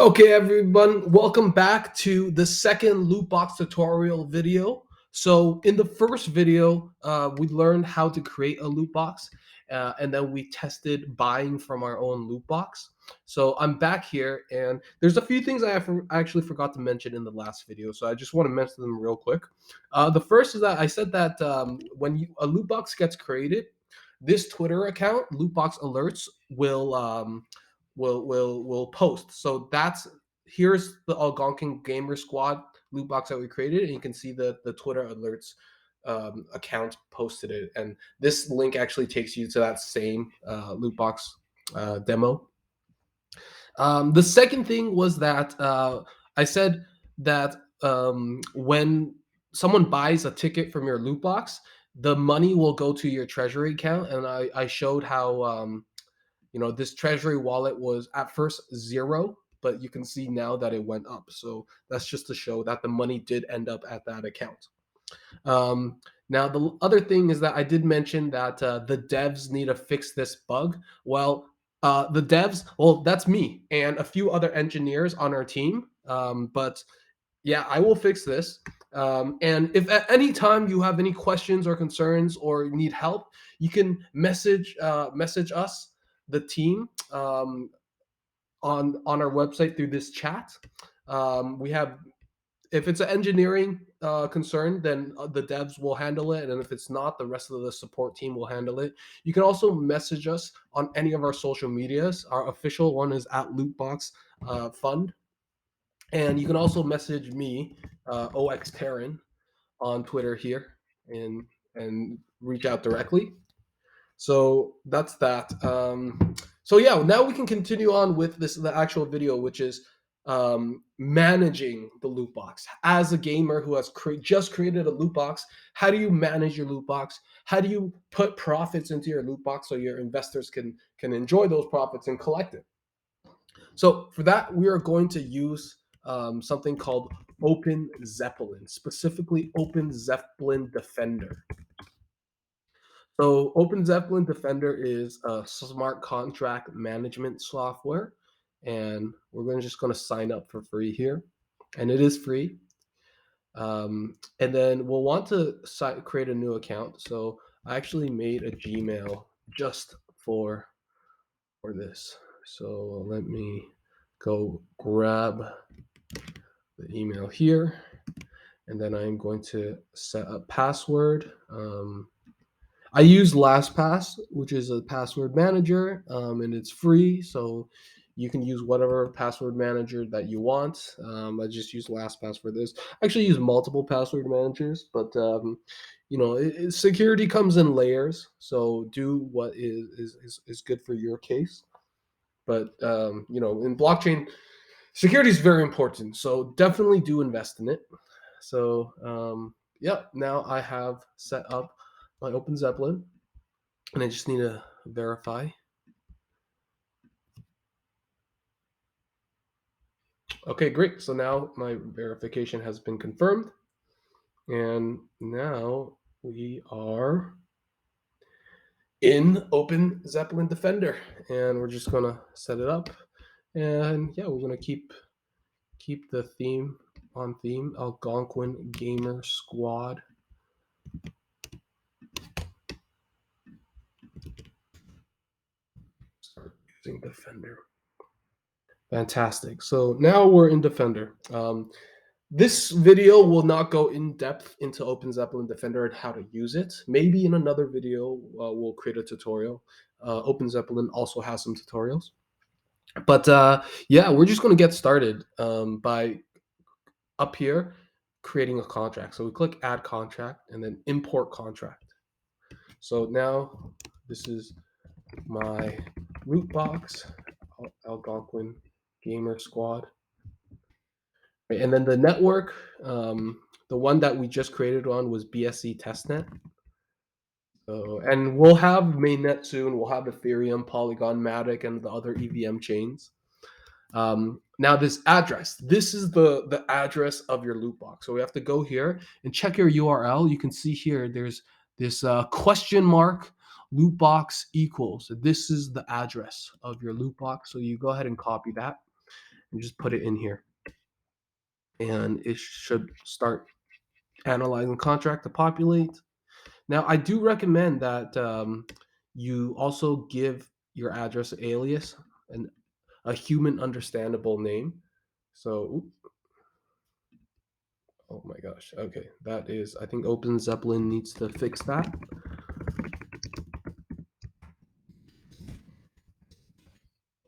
Okay, everyone, welcome back to the second loot box tutorial video. So in the first video, we learned how to create a loot box, and then we tested buying from our own loot box. So I'm back here, and there's a few things I actually forgot to mention in the last video, so I just want to mention them real quick. The first is that I said that when a loot box gets created, this Twitter account, Lootbox Alerts, will post. So here's the Algonquin Gamer Squad loot box that we created, and you can see the Twitter alerts account posted it, and this link actually takes you to that same loot box demo. The second thing was that I said that when someone buys a ticket from your loot box, the money will go to your treasury account, and I showed how this treasury wallet was at first zero, but you can see now that it went up. So that's just to show that the money did end up at that account. Now, the other thing is that I did mention that the devs need to fix this bug. Well, the devs, well, that's me and a few other engineers on our team. But yeah, I will fix this. And if at any time you have any questions or concerns or need help, you can message us, the team, on our website through this chat. We have If it's an engineering concern, then the devs will handle it, and if it's not, the rest of the support team will handle it. You can also message us on any of our social medias. Our official one is at lootbox.fund. And you can also message me, OX Terran, on Twitter here, and reach out directly. So that's that. So yeah, now we can continue on with the actual video, which is managing the loot box. As a gamer who has just created a loot box, how do you manage your loot box? How do you put profits into your loot box so your investors can enjoy those profits and collect it? So for that, we are going to use something called Open Zeppelin, specifically Open Zeppelin Defender. So Open Zeppelin Defender is a smart contract management software, and we're just going to sign up for free here, and it is free. And then we'll want to create a new account. So I actually made a Gmail just for this. So let me go grab the email here, and then I'm going to set a password. I use LastPass, which is a password manager, and it's free, so you can use whatever password manager that you want. I just use LastPass for this. I actually use multiple password managers, but security comes in layers, so do what is good for your case. But in blockchain, security is very important, so definitely do invest in it. So yeah, now I have set up my Open Zeppelin, and I just need to verify. Okay, great. So now my verification has been confirmed, and now we are in Open Zeppelin Defender, and we're just gonna set it up, and yeah, we're gonna keep the theme on theme, Algonquin Gamer Squad. Start using Defender. Fantastic. So now we're in Defender. This video will not go in depth into Open Zeppelin Defender and how to use it. Maybe in another video, we'll create a tutorial. Open Zeppelin also has some tutorials. But yeah, we're just going to get started by up here creating a contract. So we click Add Contract and then Import Contract. So now this is my loot box, Algonquin Gamer Squad. And then the network, the one that we just created on was BSC testnet. So, and we'll have mainnet soon. We'll have Ethereum, Polygon, Matic, and the other EVM chains. Now this address, this is the address of your loot box. So we have to go here and check your URL. You can see here, there's this question mark loot box equals. So this is the address of your loot box. So you go ahead and copy that. and just put it in here, and it should start analyzing contract to populate. Now, I do recommend that you also give your address alias and a human understandable name. So, oh my gosh, okay, that is, I think Open Zeppelin needs to fix that.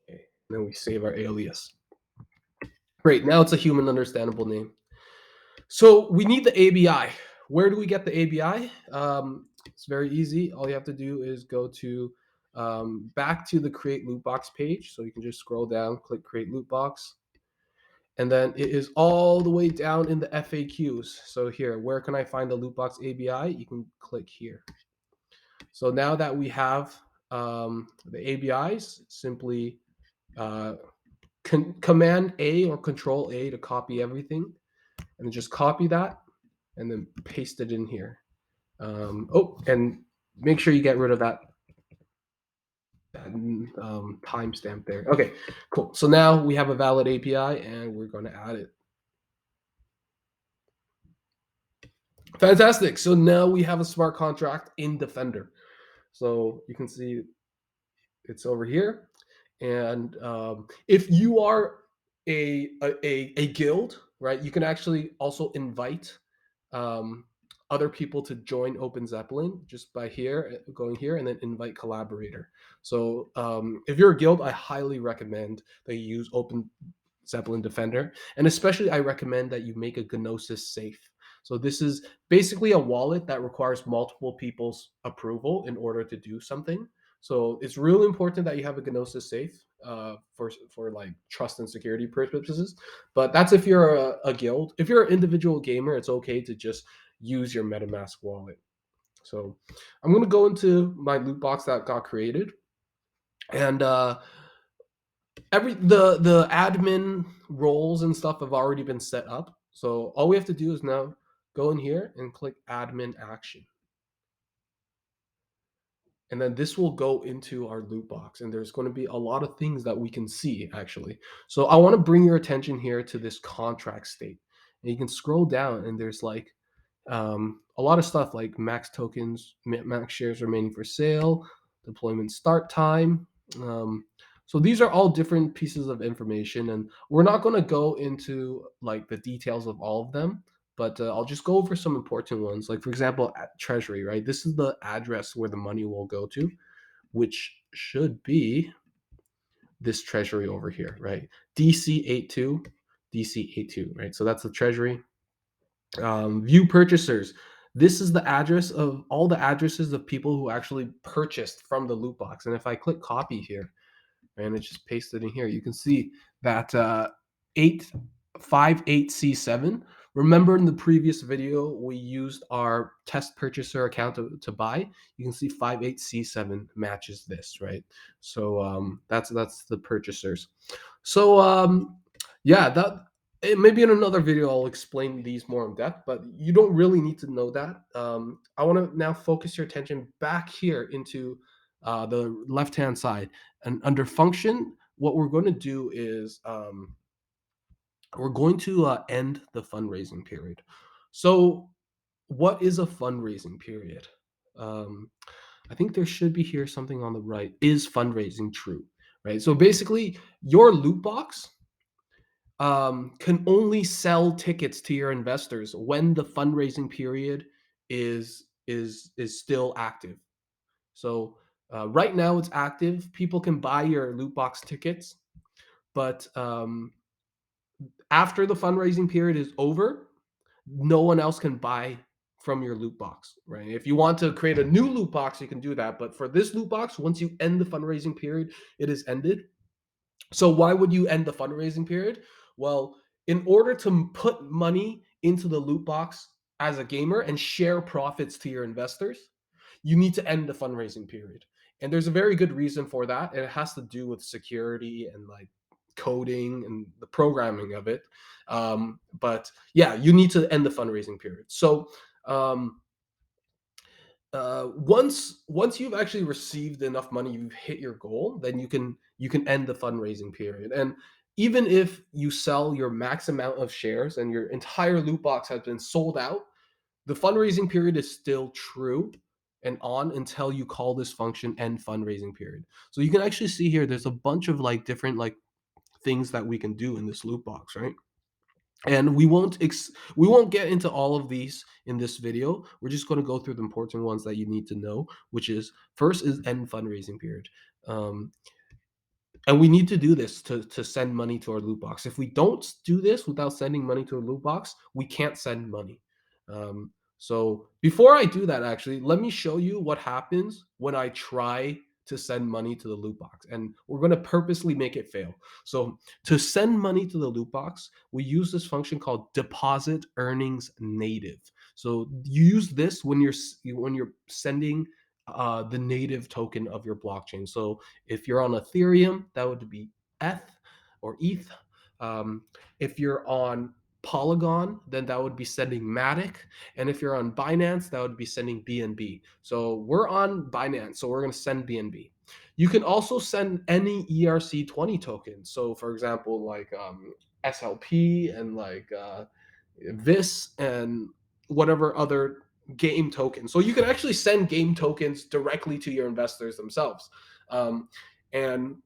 Okay, then we save our alias. Great, now it's a human understandable name. So we need the ABI. Where do we get the ABI? It's very easy. All you have to do is go to back to the Create Lootbox page. So you can just scroll down, click Create Lootbox, and then it is all the way down in the FAQs. So here, where can I find the Lootbox ABI? You can click here. So now that we have the ABIs, simply uh, Command A or Control A to copy everything, and then just copy that and then paste it in here. And make sure you get rid of that timestamp there. Okay, cool. So now we have a valid API, and we're going to add it. Fantastic. So now we have a smart contract in Defender. So you can see it's over here. And if you are a guild, right, you can actually also invite um, other people to join Open Zeppelin just by going here, and then invite collaborator. So if you're a guild, I highly recommend that you use Open Zeppelin Defender, and especially I recommend that you make a Gnosis safe. So this is basically a wallet that requires multiple people's approval in order to do something. So it's really important that you have a Gnosis safe for like trust and security purposes. But that's if you're a guild. If you're an individual gamer, it's okay to just use your MetaMask wallet. So I'm going to go into my loot box that got created, and the admin roles and stuff have already been set up. So all we have to do is now go in here and click admin action. And then this will go into our loot box, and there's going to be a lot of things that we can see actually. So I want to bring your attention here to this contract state, and you can scroll down, and there's like a lot of stuff like max tokens, max shares remaining for sale, deployment start time. um, so these are all different pieces of information, and we're not going to go into like the details of all of them, but I'll just go over some important ones. Like for example, at Treasury, right? This is the address where the money will go to, which should be this Treasury over here, right? DC82, DC82, right? So that's the Treasury. View purchasers. This is the address of all the addresses of people who actually purchased from the loot box. And if I click copy here, and it's just pasted in here, you can see that 858C7. Remember in the previous video, we used our test purchaser account to buy. You can see 58C7 matches this, right? So that's the purchasers. So yeah, that maybe in another video I'll explain these more in depth, but you don't really need to know that. I want to now focus your attention back here into the left hand side, and under function, what we're going to do is we're going to end the fundraising period. So what is a fundraising period? um, I think there should be here something on the right. Is fundraising true? Right. So basically, your loot box can only sell tickets to your investors when the fundraising period is still active. So right now it's active. People can buy your loot box tickets, but after the fundraising period is over, no one else can buy from your loot box, right? If you want to create a new loot box, you can do that. But for this loot box, once you end the fundraising period, it is ended. So why would you end the fundraising period? Well, in order to put money into the loot box as a gamer and share profits to your investors, you need to end the fundraising period. And there's a very good reason for that. And it has to do with security and like coding and the programming of it. But yeah, you need to end the fundraising period. So um, once you've actually received enough money, you've hit your goal, then you can end the fundraising period. And even if you sell your max amount of shares and your entire loot box has been sold out, the fundraising period is still true and on until you call this function end fundraising period. So you can actually see here there's a bunch of like different like things that we can do in this loot box, right? And we won't get into all of these in this video. We're just going to go through the important ones that you need to know, which is first is end fundraising period. Um, and we need to do this to send money to our loot box. If we don't do this without sending money to a loot box, we can't send money. So before I do that, actually, let me show you what happens when I try to send money to the loot box, and we're going to purposely make it fail. So to send money to the loot box, we use this function called deposit earnings native. So you use this when you're sending the native token of your blockchain. So if you're on Ethereum, that would be ETH or ETH. Um, if you're on Polygon, then that would be sending Matic. And if you're on Binance, that would be sending BNB. So we're on Binance, so we're going to send BNB. You can also send any ERC20 token. So, for example, like SLP and like this and whatever other game tokens. So you can actually send game tokens directly to your investors themselves. And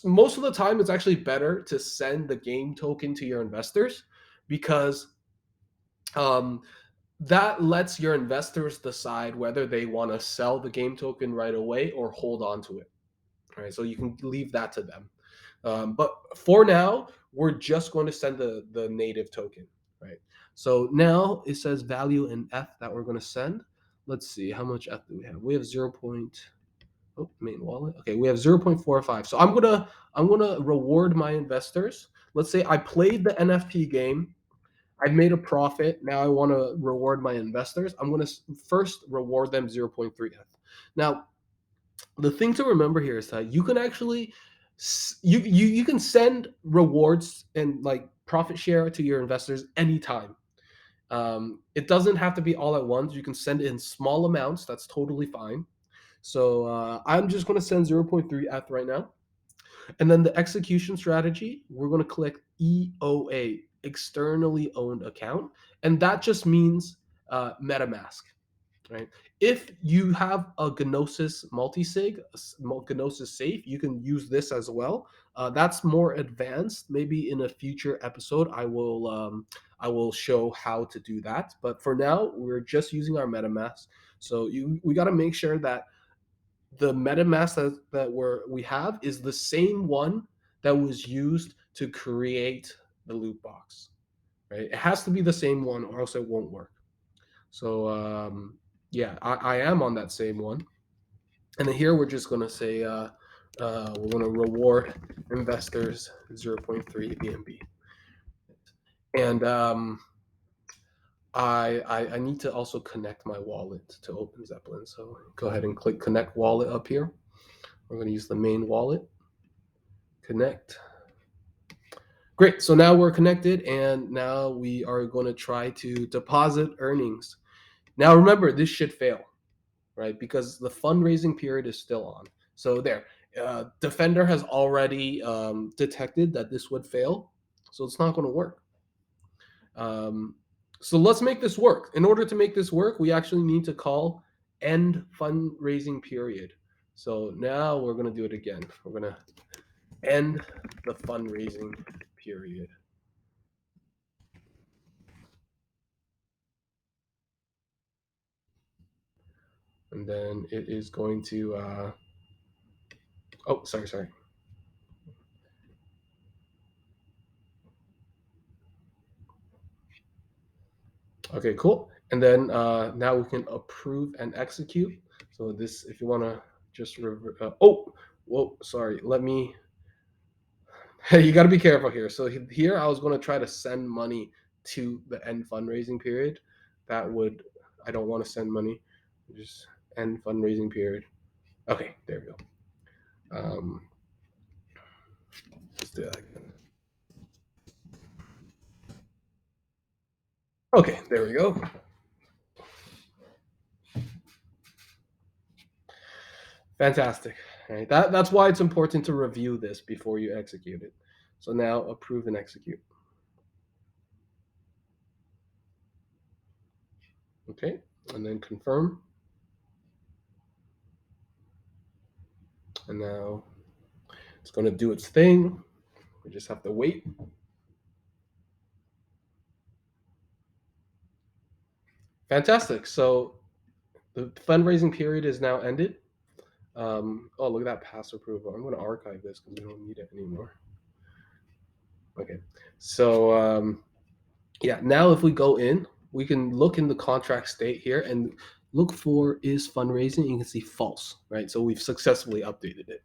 most of the time, it's actually better to send the game token to your investors because um, that lets your investors decide whether they want to sell the game token right away or hold on to it. All right, so you can leave that to them. But for now, we're just going to send the native token, right? So now it says value in F that we're going to send. Let's see, how much F do we have? We have 0. Oh, main wallet. Okay, we have 0.45. So I'm gonna reward my investors. Let's say I played the NFT game. I've made a profit. Now I want to reward my investors. I'm going to first reward them 0.3 ETH. Now, the thing to remember here is that you can actually you can send rewards and like profit share to your investors anytime. It doesn't have to be all at once. You can send in small amounts. That's totally fine. So I'm just going to send 0.3 ETH right now. And then the execution strategy, we're going to click EOA, externally owned account. And that just means MetaMask, right? If you have a Gnosis multisig, a Gnosis safe, you can use this as well. That's more advanced. Maybe in a future episode, I will show how to do that. But for now, we're just using our MetaMask. So we got to make sure that the MetaMask we have is the same one that was used to create the loot box, right? It has to be the same one, or else it won't work. So yeah, I am on that same one, and then here we're just gonna say we're gonna reward investors 0.3 BNB, and I need to also connect my wallet to Open Zeppelin. So go ahead and click Connect Wallet up here. We're gonna use the main wallet. Connect. Great. So now we're connected, and now we are going to try to deposit earnings. Now remember, this should fail, right? Because the fundraising period is still on. So there, Defender has already detected that this would fail, so it's not going to work. Um, so let's make this work. In order to make this work, we actually need to call end fundraising period. So now we're going to do it again. We're going to end the fundraising period. And then it is going to oh, sorry. Okay, cool. And then now we can approve and execute. So this, if you want to just oh, whoa, sorry, let me you got to be careful here. So here I was going to try to send money to the end fundraising period. That would, I don't want to send money, just end fundraising period. Okay, there we go. Let's do that again. Okay, there we go. Fantastic. Right. That's why it's important to review this before you execute it. So now approve and execute. Okay, and then confirm. And now it's going to do its thing. We just have to wait. Fantastic. So the fundraising period is now ended. Oh, look at that pass approval. I'm going to archive this because we don't need it anymore. Okay. So, yeah, now if we go in, we can look in the contract state here and look for is fundraising. You can see false, right? So we've successfully updated it.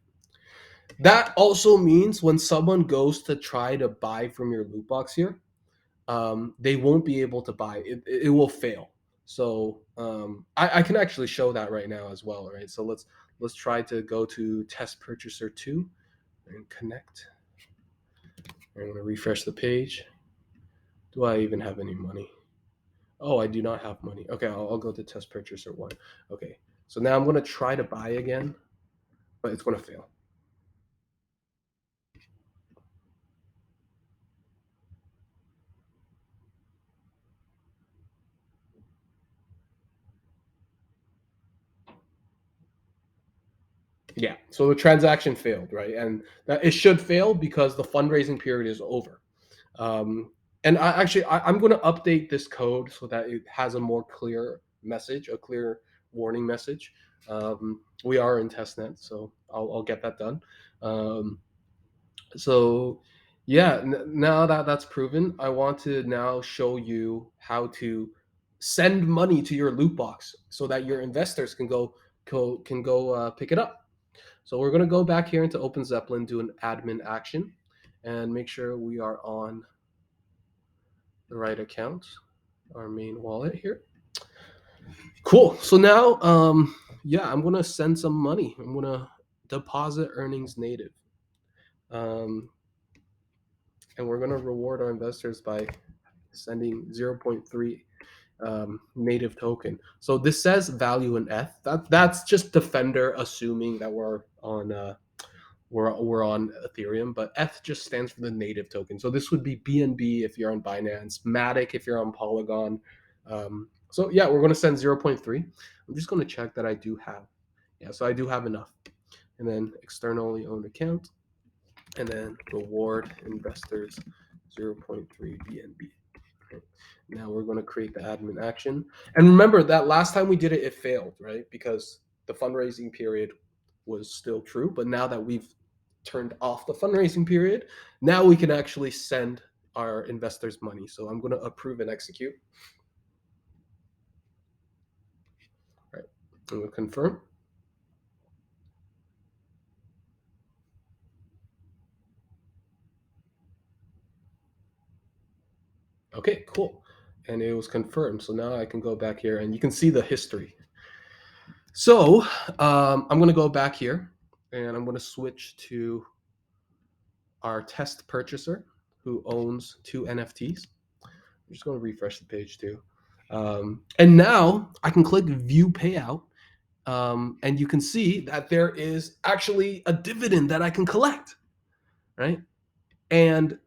That also means when someone goes to try to buy from your loot box here, they won't be able to buy it. It will fail. So I can actually show that right now as well, right? So let's try to go to test purchaser 2 and connect. I'm going to refresh the page. Do I even have any money? Oh, I do not have money. Okay, I'll go to test purchaser 1. Okay, so now I'm going to try to buy again, but it's going to fail. Yeah, so the transaction failed, right? And it should fail because the fundraising period is over. Um, and I'm going to update this code so that it has a more clear message, a clear warning message. We are in testnet, so I'll get that done. Um, so yeah, now that that's proven, I want to now show you how to send money to your loot box so that your investors can go pick it up. So we're going to go back here into Open Zeppelin, do an admin action, and make sure we are on the right account, our main wallet here. Cool. So now, yeah, I'm going to send some money. I'm going to deposit earnings native. Um, and we're going to reward our investors by sending 0.3 native token. So this says value in ETH. That's just Defender assuming that we're on Ethereum, but ETH just stands for the native token. So this would be BNB if you're on Binance, Matic if you're on Polygon. So yeah, we're going to send 0.3. I'm just going to check that I do have. Yeah, so I do have enough. And then externally owned account, and then reward investors 0.3 BNB. Okay. Now we're going to create the admin action. And remember that last time we did it, it failed, right? Because the fundraising period was still true. But now that we've turned off the fundraising period, now we can actually send our investors money. So I'm going to approve and execute. All right. I'm going to confirm. Okay, cool. And it was confirmed. So now I can go back here and you can see the history. So I'm going to go back here and I'm going to switch to our test purchaser who owns 2 NFTs. I'm just going to refresh the page too. And now I can click view payout. And you can see that there is actually a dividend that I can collect, right? And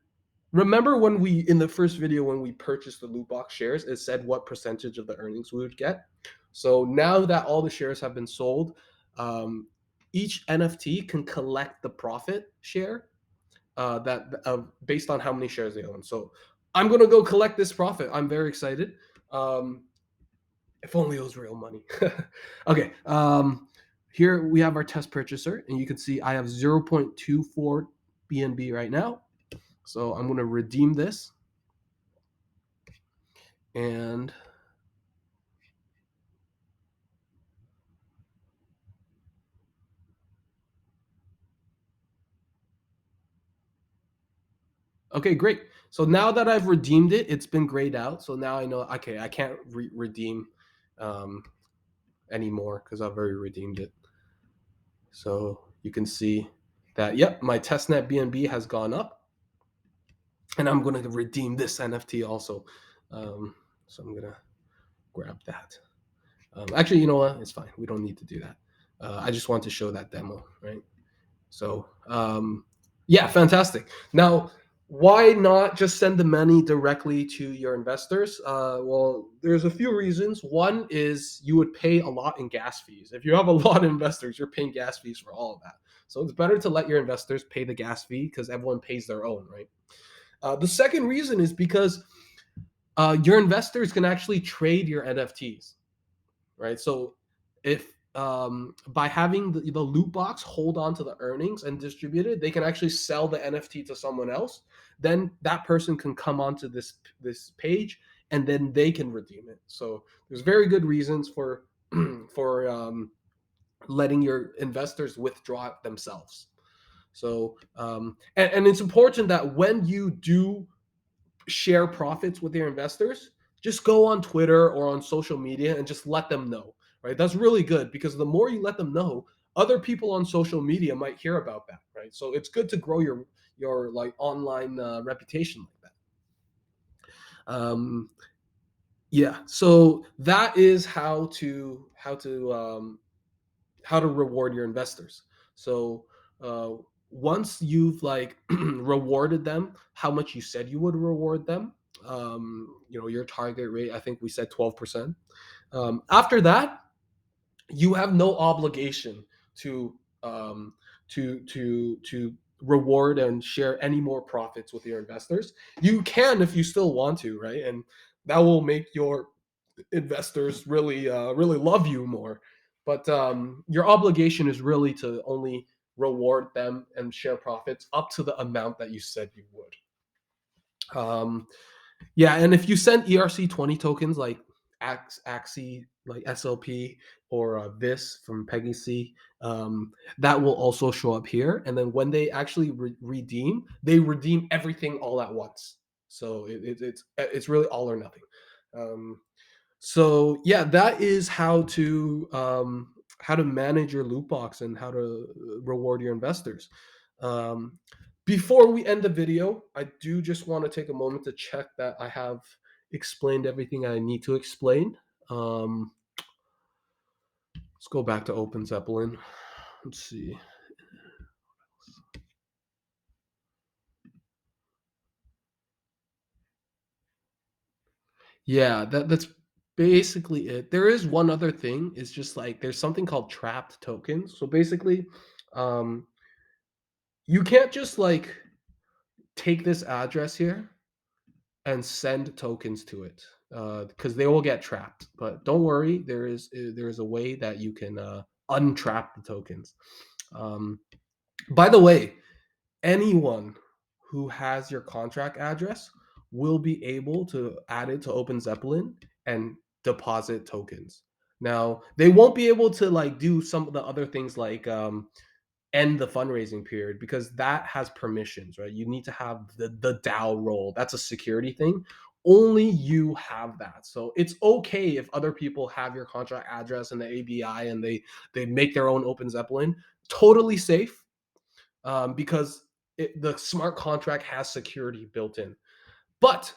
remember when in the first video, when we purchased the loot box shares, it said what percentage of the earnings we would get. So now that all the shares have been sold, each NFT can collect the profit share based on how many shares they own. So I'm gonna go collect this profit. I'm very excited. Um, if only it was real money. Okay. Here we have our test purchaser, and you can see I have 0.24 BNB right now. So I'm gonna redeem this, and okay, great. So now that I've redeemed it, it's been grayed out. So now I know, okay, I can't redeem um, anymore because I've already redeemed it. So you can see that, yep, my testnet BNB has gone up. And I'm going to redeem this NFT also. So I'm going to grab that. Actually, you know what? It's fine. We don't need to do that. I just want to show that demo, right? So, yeah, fantastic. Now, Why not just send the money directly to your investors? Well, there's a few reasons. One is you would pay a lot in gas fees. If you have a lot of investors, you're paying gas fees for all of that. So it's better to let your investors pay the gas fee because everyone pays their own, right? The second reason is because your investors can actually trade your NFTs, right? So if by having the loot box hold on to the earnings and distribute it, they can actually sell the NFT to someone else. Then that person can come onto this page and then they can redeem it. So there's very good reasons for for letting your investors withdraw it themselves. So and it's important that when you do share profits with your investors, just go on Twitter or on social media and just let them know, right? That's really good because the more you let them know, other people on social media might hear about that, right? So it's good to grow your like online reputation like that. Yeah, so that is how to reward your investors. So uh, once you've like rewarded them how much you said you would reward them, your target rate, I think we said 12%. After that, you have no obligation to um, to reward and share any more profits with your investors. You can if you still want to, right? And that will make your investors really love you more. But your obligation is really to only reward them and share profits up to the amount that you said you would. Yeah, and if you send ERC20 tokens like Axie, like SLP, or this from Peggy C, that will also show up here. And then when they actually redeem, they redeem everything all at once. So it's really all or nothing. Um, so yeah, that is how to manage your loot box and how to reward your investors. Um, Before we end the video, I do just want to take a moment to check that I have explained everything I need to explain. Um, let's go back to Open Zeppelin. Let's see. Yeah, that's basically it. There is one other thing. It's just like there's something called trapped tokens. So basically, um, you can't just like take this address here and send tokens to it because they will get trapped. But don't worry, there is a way that you can untrap the tokens. Um, by the way, anyone who has your contract address will be able to add it to Open Zeppelin and deposit tokens. Now they won't be able to like do some of the other things like end the fundraising period because that has permissions, right? You need to have the DAO role. That's a security thing. Only you have that. So it's okay if other people have your contract address and the ABI and they make their own Open Zeppelin. Totally safe because the smart contract has security built in. But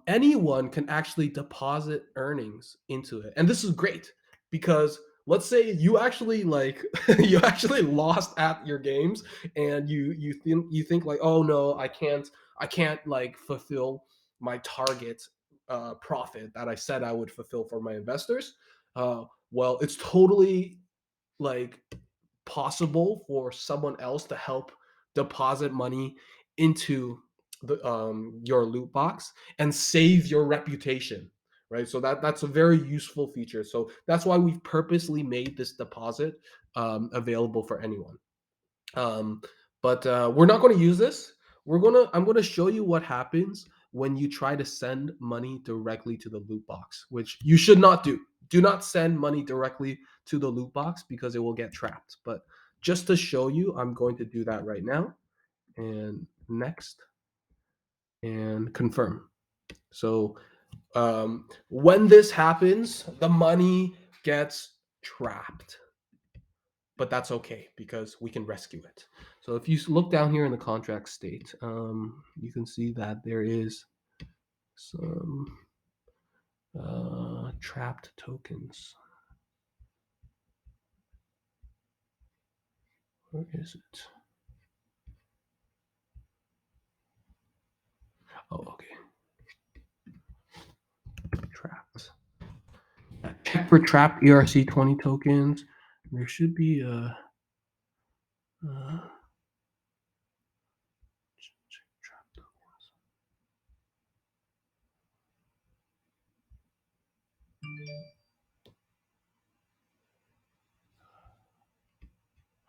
anyone can actually deposit earnings into it, and this is great because let's say you actually like you actually lost at your games and you think like, oh no, I can't like fulfill my target profit that I said I would fulfill for my investors. Well, it's totally like possible for someone else to help deposit money into your loot box and save your reputation, right? So that's a very useful feature. So that's why we've purposely made this deposit available for anyone. um, but we're not going to use this. I'm going to show you what happens when you try to send money directly to the loot box, which you should not do. Do not send money directly to the loot box because it will get trapped. But just to show you, I'm going to do that right now. And next, and confirm. So when this happens, the money gets trapped, but that's okay because we can rescue it. So if you look down here in the contract state, you can see that there is some trapped tokens. Where is it? Oh, okay. Trapped. Check for trapped ERC20 tokens. There should be a. Uh, check trapped tokens.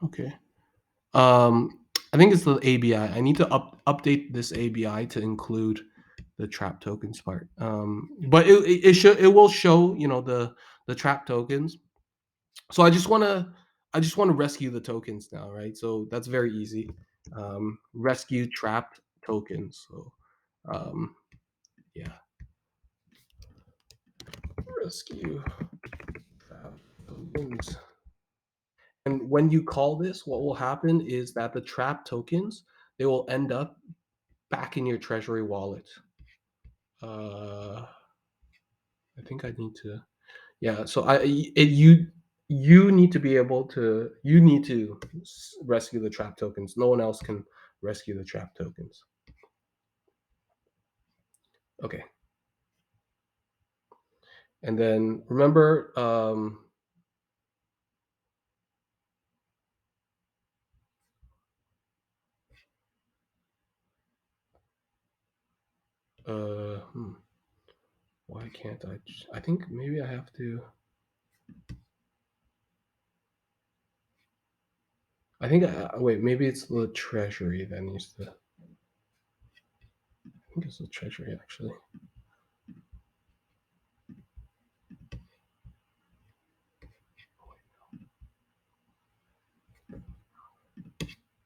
Okay. I think it's the ABI. I need to update this ABI to include the trap tokens part. But it will show, the trap tokens. So I just want to rescue the tokens now, right? So that's very easy. Rescue trapped tokens. So um, yeah, rescue trapped tokens. And when you call this, what will happen is that the trap tokens, they will end up back in your treasury wallet. I think I need to. Yeah. So you need to be able to. You need to rescue the trap tokens. No one else can rescue the trap tokens. Okay. And then remember, uh, hmm, why can't I? I think maybe I have to. I think wait. Maybe it's the treasury that needs to. I think it's the treasury actually.